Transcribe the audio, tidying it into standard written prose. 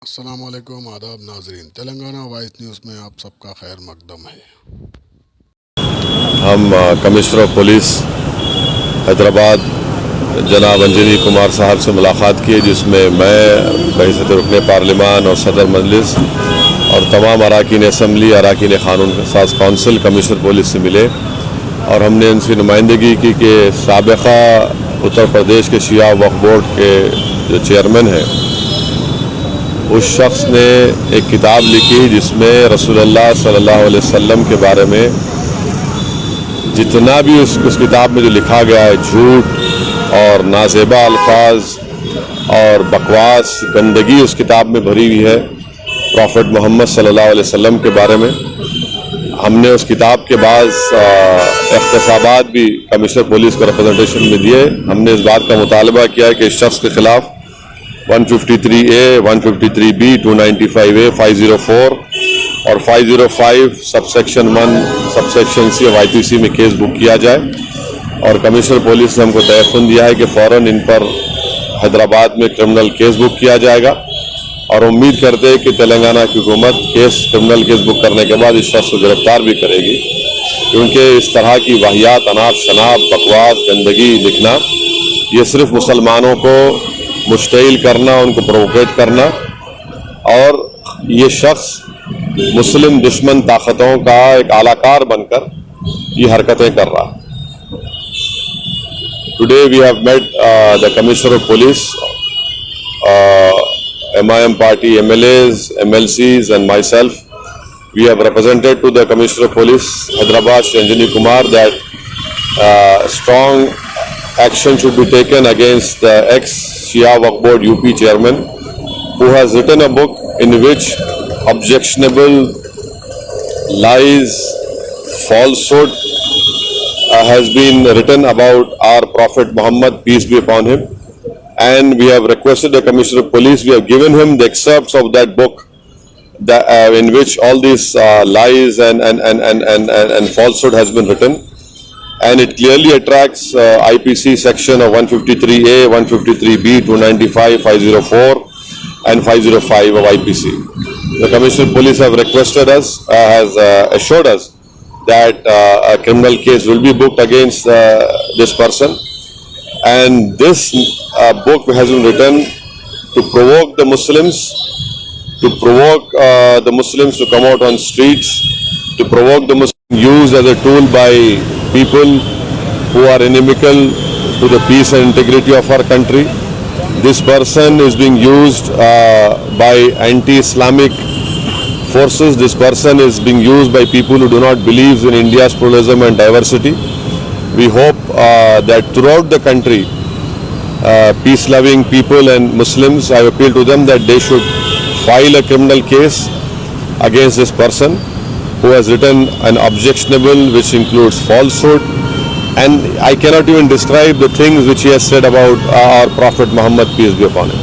السلام علیکم، آداب ناظرین، تلنگانہ وائس نیوز میں آپ سب کا خیر مقدم ہے۔ ہم کمشنر آف پولیس حیدرآباد جناب انجنی کمار صاحب سے ملاقات کی، جس میں میں بحیثیت رکن پارلیمان اور صدر مجلس اور تمام اراکین اسمبلی، اراکین قانون ساز کونسل کمشنر پولیس سے ملے، اور ہم نے ان سے نمائندگی کی کہ سابقہ اتر پردیش کے شیعہ وقف بورڈ کے جو چیئرمین ہیں، اس شخص نے ایک کتاب لکھی جس میں رسول اللہ صلی اللہ علیہ وسلم کے بارے میں جتنا بھی اس کتاب میں جو لکھا گیا ہے، جھوٹ اور نازیبا الفاظ اور بکواس، گندگی اس کتاب میں بھری ہوئی ہے پروفٹ محمد صلی اللہ علیہ وسلم کے بارے میں۔ ہم نے اس کتاب کے بعض اقتصابات بھی کمشنر پولیس کو ریپرزنٹیشن میں دیے۔ ہم نے اس بات کا مطالبہ کیا ہے کہ اس شخص کے خلاف 153A، 153B، 295A، 504 اور 505 sub section 1 sub section C اور IPC میں کیس بک کیا جائے، اور کمشنر پولیس نے ہم کو تیقن دیا ہے کہ فوراً ان پر حیدرآباد میں کرمنل کیس بک کیا جائے گا، اور امید کرتے ہیں کہ تلنگانہ کی حکومت کرمنل کیس بک کرنے کے بعد اس شخص کو گرفتار بھی کرے گی، کیونکہ اس طرح کی واہیات، اناپ شناپ، بکواس، گندگی لکھنا، یہ صرف مسلمانوں کو مشتعل کرنا، ان کو پرووکیٹ کرنا، اور یہ شخص مسلم دشمن طاقتوں کا ایک اعلی کار بن کر یہ حرکتیں کر رہا ہے۔ Today we have met the Commissioner of Police, MIM party MLAs, MLCs and myself. We have represented to the Commissioner of Police Hyderabad, Shri Anjani Kumar, that strong action should be taken against the ex-Shia Waqf Board UP chairman, who has written a book in which objectionable lies, falsehood has been written about our Prophet Muhammad, peace be upon him. And we have requested the Commissioner of Police, we have given him the excerpts of that book in which all these lies and falsehood has been written. And it clearly attracts IPC section of 153A, 153B, 295, 504 and 505 of IPC. The Commissioner of Police have requested us, has assured us that a criminal case will be booked against this person. And this book has been written to provoke the Muslims, to come out on streets, to provoke the Muslims, used as a tool by people who are inimical to the peace and integrity of our country. This person is being used by anti-Islamic forces. This person is being used by people who do not believe in India's pluralism and diversity. We hope that throughout the country, peace-loving people and Muslims, I appeal to them that they should file a criminal case against this person who has written an objectionable, which includes falsehood, and I cannot even describe the things which he has said about our Prophet Muhammad, peace be upon him.